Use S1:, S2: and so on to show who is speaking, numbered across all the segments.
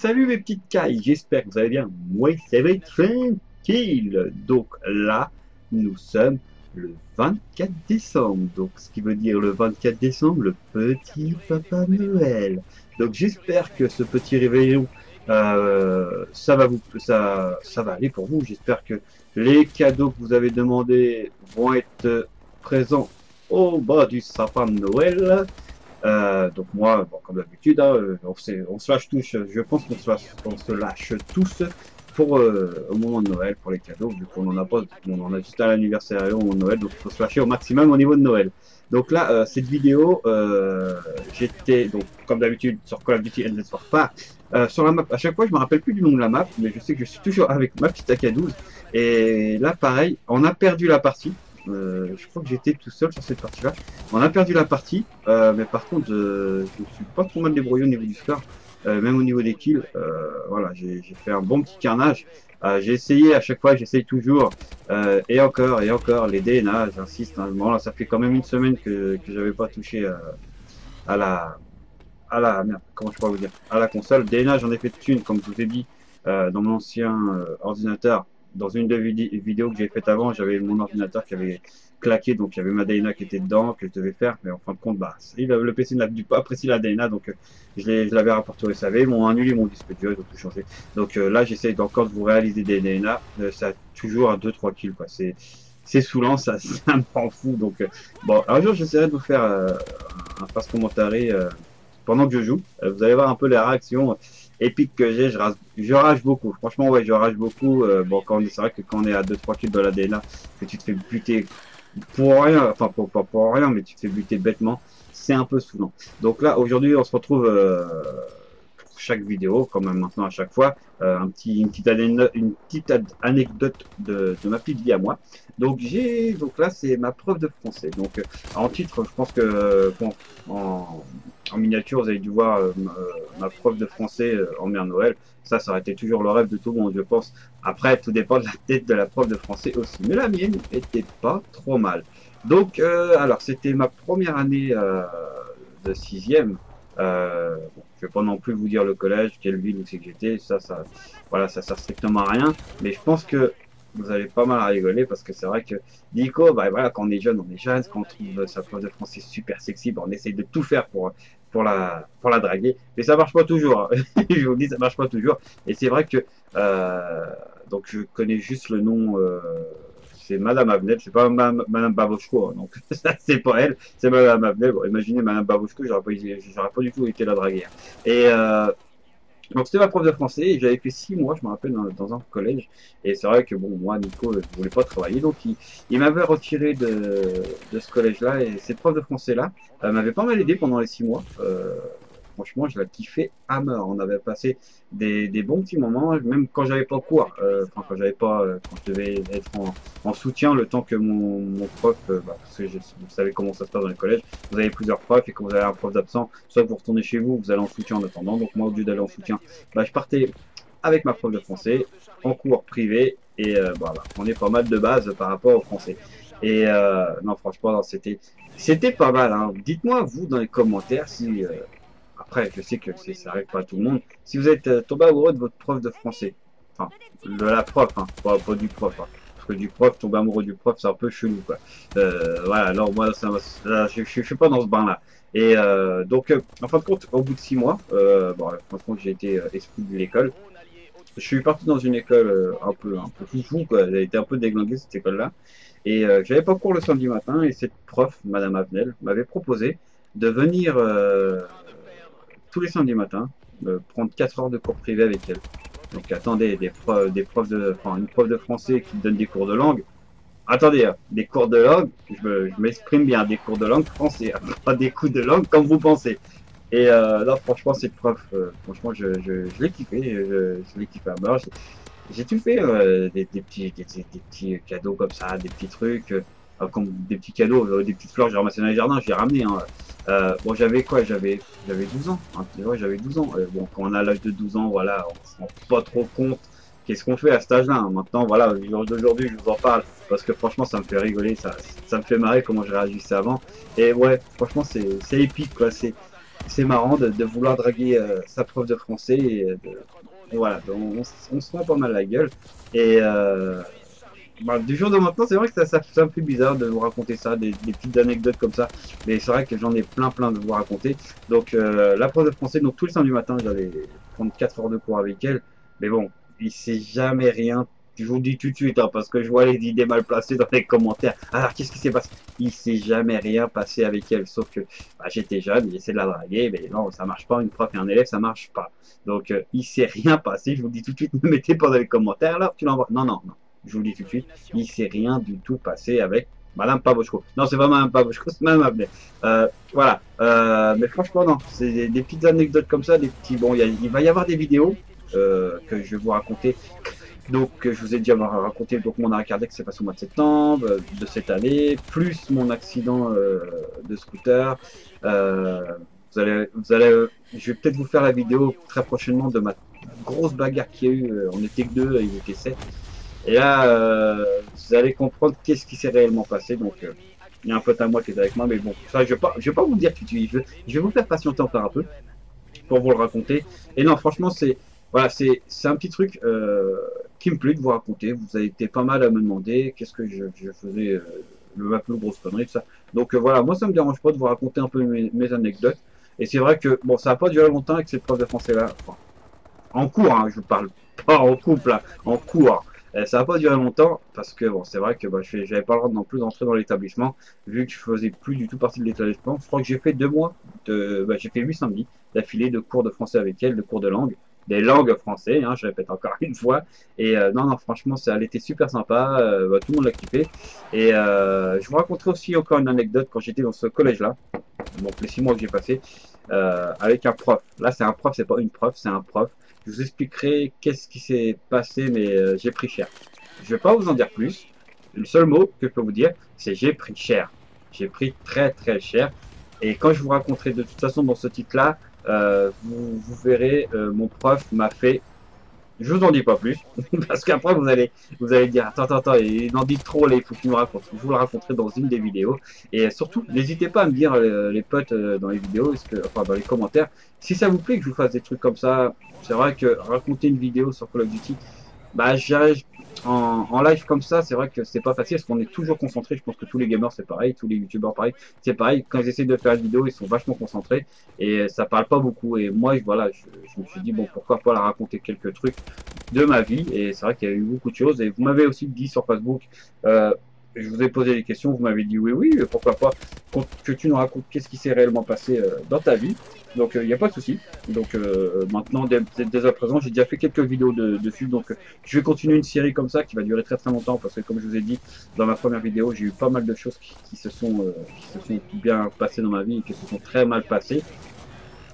S1: Salut mes petites cailles, j'espère que vous allez bien. Moi, ça va être tranquille. Donc là, nous sommes le 24 décembre. Donc ce qui veut dire le 24 décembre, le petit Papa Noël. Donc j'espère que ce petit réveillon, ça va aller pour vous. J'espère que les cadeaux que vous avez demandés vont être présents au bas du sapin de Noël. Donc moi, bon, comme d'habitude, hein, on se lâche tous. Je pense qu'on se lâche tous pour au moment de Noël pour les cadeaux, vu qu'on en a pas, on en a juste à l'anniversaire et au moment de Noël, donc il faut se lâcher au maximum au niveau de Noël. Donc là, cette vidéo, j'étais donc comme d'habitude sur Call of Duty Endless Warfare. Sur la map, à chaque fois, je me rappelle plus du nom de la map, mais je sais que je suis toujours avec ma petite AK-12. Et là, pareil, on a perdu la partie. Je crois que j'étais tout seul sur cette partie-là. On a perdu la partie, mais par contre, je me suis pas trop mal débrouillé au niveau du score, même au niveau des kills. Voilà, j'ai fait un bon petit carnage. J'ai essayé à chaque fois, j'essaye toujours, et encore, les DNA, j'insiste. Hein. Bon, là, ça fait quand même une semaine que j'avais pas touché à merde, comment je pourrais vous dire, à la console. DNA, j'en ai fait une, comme je vous ai dit, dans mon ancien ordinateur. Dans une des vidéos que j'ai faites avant, j'avais mon ordinateur qui avait claqué, donc il y avait ma DNA qui était dedans, que je devais faire, mais en fin de compte, bah, le PC n'a pas apprécié la DNA, donc je l'avais rapporté au SAV, ils m'ont annulé mon disque dur, donc tout changé. Donc là, j'essaye encore de vous réaliser des DNA, ça toujours à 2-3 kills, quoi. C'est saoulant, ça me rend fou, donc bon, un jour, j'essaierai de vous faire un passe commentaire pendant que je joue. Vous allez voir un peu les réactions épiques que j'ai. Je rage beaucoup. Franchement, ouais, je rage beaucoup. Bon, c'est vrai que quand on est à 2-3 kills de la DNA, que tu te fais buter pour rien, enfin, pas pour rien, mais tu te fais buter bêtement, c'est un peu saoulant. Donc là, aujourd'hui, on se retrouve pour chaque vidéo, quand même maintenant à chaque fois, une petite anecdote de ma petite vie à moi. Donc là, c'est ma preuve de français. Donc en titre, je pense que bon, en miniature, vous avez dû voir ma preuve de français en Mère Noël. Ça aurait été toujours le rêve de tout le monde, je pense. Après, tout dépend de la tête de la prof de français aussi. Mais la mienne était pas trop mal. Donc, alors, c'était ma première année de sixième. Bon, je vais pas non plus vous dire le collège, quelle ville où c'est que j'étais. Voilà, ça sert strictement à rien. Mais je pense que vous allez pas mal à rigoler parce que c'est vrai que Nico, bah voilà, quand on est jeune, quand on trouve sa prof de français super sexy, bah, on essaye de tout faire pour la draguer. Mais ça marche pas toujours. Je vous le dis, ça marche pas toujours. Et c'est vrai que donc je connais juste le nom. C'est Madame Avenel, c'est pas Madame Babochko, hein, donc c'est pas elle, c'est Madame Avenel. Bon, imaginez Madame Babochko, j'aurais pas du tout été la draguer. Et donc c'était ma prof de français, et j'avais fait 6 mois, je me rappelle, dans un collège. Et c'est vrai que bon, moi, Nico, je voulais pas travailler, donc il m'avait retiré de ce collège-là, et cette prof de français-là m'avait pas mal aidé pendant les 6 mois. Franchement, je la kiffais à mort. On avait passé des bons petits moments, même quand j'avais pas cours, quand j'avais pas, quand je devais être en soutien le temps que mon prof, parce que vous savez comment ça se passe dans les collèges, vous avez plusieurs profs et quand vous avez un prof d'absent, soit vous retournez chez vous, vous allez en soutien en attendant. Donc moi, au lieu d'aller en soutien, je partais avec ma prof de français en cours privé et voilà, on est pas mal de base par rapport au français. Et non, franchement, non, c'était pas mal. Hein. Dites-moi vous dans les commentaires si après, je sais que ça arrive pas à tout le monde. Si vous êtes tombé amoureux de votre prof de français, enfin, de la prof, hein, pas du prof, hein, parce que du prof, tomber amoureux du prof, c'est un peu chelou, quoi. Voilà, alors moi, je suis pas dans ce bain-là. Et donc, en fin de compte, au bout de 6 mois, bon, en fin de compte, j'ai été exclu de l'école. Je suis parti dans une école un peu foufou, quoi. Elle a été un peu déglinguée, cette école-là. Et j'avais pas cours le samedi matin, et cette prof, Madame Avenel, m'avait proposé de venir tous les samedis matins, prendre 4 heures de cours privé avec elle. Donc attendez, une prof de français qui donne des cours de langue. Attendez, des cours de langue, je m'exprime bien, des cours de langue français, pas des cours de langue comme vous pensez. Et là, franchement, cette prof, franchement, je l'ai kiffé, je l'ai kiffé à mort. J'ai tout fait, des petits cadeaux comme ça, des petits trucs, comme des petits cadeaux, des petites fleurs, j'ai ramassé dans les jardins, j'ai ramené. Hein. Bon, j'avais quoi? J'avais 12 ans. Hein, ouais, j'avais 12 ans. Bon, quand on a l'âge de 12 ans, voilà, on se rend pas trop compte qu'est-ce qu'on fait à cet âge-là. Hein. Maintenant, voilà, au jour d'aujourd'hui, je vous en parle parce que franchement, ça me fait rigoler, ça me fait marrer comment je réagissais avant. Et ouais, franchement, c'est épique, quoi. c'est marrant de vouloir draguer sa prof de français et voilà, on se rend pas mal la gueule. Et bah, du jour de maintenant, c'est vrai que ça fait un peu bizarre de vous raconter ça, des petites anecdotes comme ça. Mais c'est vrai que j'en ai plein de vous raconter. Donc la prof de français, donc tous les samedis matin, j'allais prendre 4 heures de cours avec elle. Mais bon, il s'est jamais rien. Je vous le dis tout de suite, hein, parce que je vois les idées mal placées dans les commentaires. Alors, qu'est-ce qui s'est passé? Il s'est jamais rien passé avec elle, sauf que bah, j'étais jeune, j'essaie de la draguer, mais non, ça marche pas. Une prof et un élève, ça marche pas. Donc, il s'est rien passé. Je vous le dis tout de suite, ne mettez pas dans les commentaires. Alors, tu l'envoies. Non. Je vous le dis tout de suite, il s'est rien du tout passé avec Madame Pavoshko. Non, c'est pas Madame Pavoshko, c'est Madame Abney. Voilà. Mais franchement, non. C'est des petites anecdotes comme ça, des petits. Bon, il va y avoir des vidéos que je vais vous raconter. Donc, je vous ai déjà raconté donc, mon arrêt cardiaque s'est passé au mois de septembre de cette année, plus mon accident de scooter. Je vais peut-être vous faire la vidéo très prochainement de ma grosse bagarre qu'il y a eu. On était que deux, ils étaient 7. Et là, vous allez comprendre qu'est-ce qui s'est réellement passé. Donc, il y a un pote à moi qui est avec moi, mais bon, ça, je vais pas vous le dire tout de suite. Je vais vous faire patienter encore un peu pour vous le raconter. Et non, franchement, voilà, c'est un petit truc qui me plaît de vous raconter. Vous avez été pas mal à me demander qu'est-ce que je faisais, ma plus grosse connerie, tout ça. Donc voilà, moi, ça me dérange pas de vous raconter un peu mes anecdotes. Et c'est vrai que, bon, ça n'a pas duré longtemps avec cette prof de français-là. Enfin, en cours, hein, je parle pas en couple, là, en cours. Ça n'a pas duré longtemps parce que bon, c'est vrai que bah, j'avais pas le droit non plus d'entrer dans l'établissement vu que je faisais plus du tout partie de l'établissement. Je crois que j'ai fait 2 mois j'ai fait 8 samedis d'affilée de cours de français avec elle, de cours de langue, des langues français, hein, je répète encore une fois. Et non, franchement, elle était super sympa, bah, tout le monde l'a kiffé. Et je vous raconterai aussi encore une anecdote quand j'étais dans ce collège-là, donc les 6 mois que j'ai passé avec un prof. Là, c'est un prof, c'est pas une prof, c'est un prof. Je vous expliquerai qu'est-ce qui s'est passé, mais j'ai pris cher. Je vais pas vous en dire plus. Le seul mot que je peux vous dire, c'est j'ai pris cher. J'ai pris très cher. Et quand je vous raconterai de toute façon dans ce titre-là, vous verrez, mon prof m'a fait. Je vous en dis pas plus, parce qu'après vous allez dire attends, il en dit trop, il faut qu'il nous raconte. Je vous le raconterai dans une des vidéos. Et surtout, n'hésitez pas à me dire les potes dans les vidéos, enfin dans les commentaires, si ça vous plaît que je vous fasse des trucs comme ça. C'est vrai que raconter une vidéo sur Call of Duty, bah j'arrive en live comme ça, c'est vrai que c'est pas facile parce qu'on est toujours concentré. Je pense que tous les gamers c'est pareil, tous les youtubeurs pareil, c'est pareil. Quand ils essaient de faire une vidéo, ils sont vachement concentrés et ça parle pas beaucoup. Et moi, voilà, je me suis dit bon, pourquoi pas la raconter quelques trucs de ma vie. Et c'est vrai qu'il y a eu beaucoup de choses. Et vous m'avez aussi dit sur Facebook, je vous ai posé des questions, vous m'avez dit oui, pourquoi pas que tu nous racontes qu'est-ce qui s'est réellement passé dans ta vie. Donc il n'y a pas de souci. Donc maintenant, dès à présent, j'ai déjà fait quelques vidéos dessus. Donc je vais continuer une série comme ça qui va durer très longtemps parce que comme je vous ai dit dans ma première vidéo, j'ai eu pas mal de choses qui se sont bien passées dans ma vie et qui se sont très mal passées.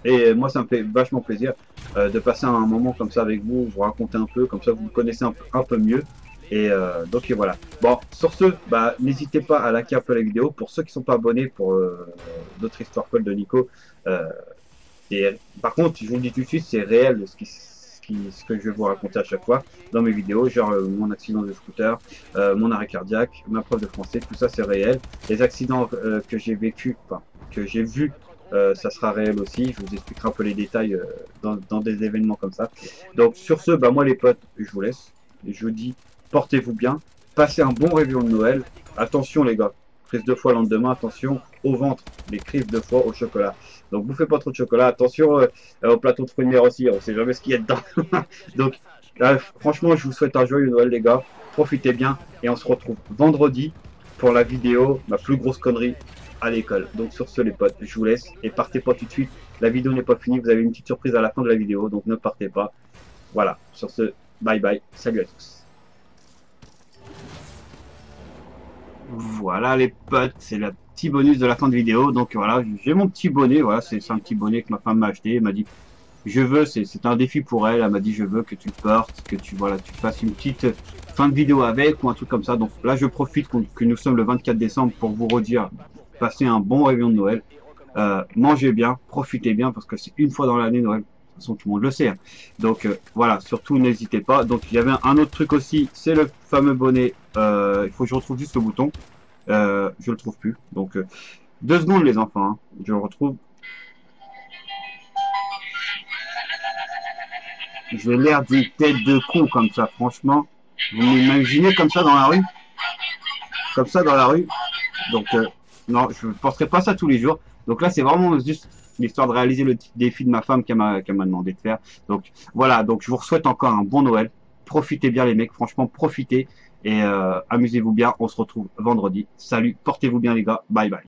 S1: Et moi, ça me fait vachement plaisir de passer un moment comme ça avec vous, vous raconter un peu, comme ça vous me connaissez un peu mieux. Et donc et voilà. Bon, sur ce, bah, n'hésitez pas à liker un peu la vidéo. Pour ceux qui ne sont pas abonnés pour d'autres histoires folles de Nico, par contre, je vous le dis tout de suite, c'est réel ce que je vais vous raconter à chaque fois dans mes vidéos, genre mon accident de scooter, mon arrêt cardiaque, ma prof de français, tout ça c'est réel. Les accidents que j'ai vécu, enfin que j'ai vu, ça sera réel aussi. Je vous expliquerai un peu les détails dans des événements comme ça. Donc sur ce, bah moi les potes, je vous laisse. Je vous dis, portez-vous bien, passez un bon réveillon de Noël. Attention les gars, crise de foie le lendemain, attention au ventre, les crises de foie au chocolat. Donc bouffez pas trop de chocolat, attention au plateau de fruits de mer aussi, on sait jamais ce qu'il y a dedans. Donc franchement, je vous souhaite un joyeux Noël les gars, profitez bien et on se retrouve vendredi pour la vidéo, ma plus grosse connerie à l'école. Donc sur ce les potes, je vous laisse et partez pas tout de suite. La vidéo n'est pas finie, vous avez une petite surprise à la fin de la vidéo, donc ne partez pas. Voilà, sur ce, bye bye, salut à tous. Voilà les potes, c'est le petit bonus de la fin de vidéo. Donc voilà, j'ai mon petit bonnet, voilà, c'est un petit bonnet que ma femme m'a acheté. Elle m'a dit, je veux, c'est un défi pour elle. Elle m'a dit, je veux que tu le portes, que tu fasses une petite fin de vidéo avec ou un truc comme ça. Donc là, je profite que nous sommes le 24 décembre pour vous redire, passez un bon réveillon de Noël. Mangez bien, profitez bien parce que c'est une fois dans l'année Noël. De toute façon, tout le monde le sait. Hein. Donc voilà, surtout n'hésitez pas. Donc il y avait un autre truc aussi, c'est le fameux bonnet. Il faut que je retrouve juste le bouton. Je le trouve plus. Donc 2 secondes les enfants. Hein. Je le retrouve. j'ai l'air d'une tête de con comme ça, franchement. Vous m'imaginez comme ça dans la rue? Comme ça dans la rue? Donc, non, je ne penserai pas ça tous les jours. Donc là, c'est vraiment juste l'histoire de réaliser le défi de ma femme qu'elle m'a demandé de faire. Donc voilà, donc je vous souhaite encore un bon Noël. Profitez bien les mecs, franchement, profitez. Et amusez-vous bien, on se retrouve vendredi. Salut, portez-vous bien les gars, bye bye.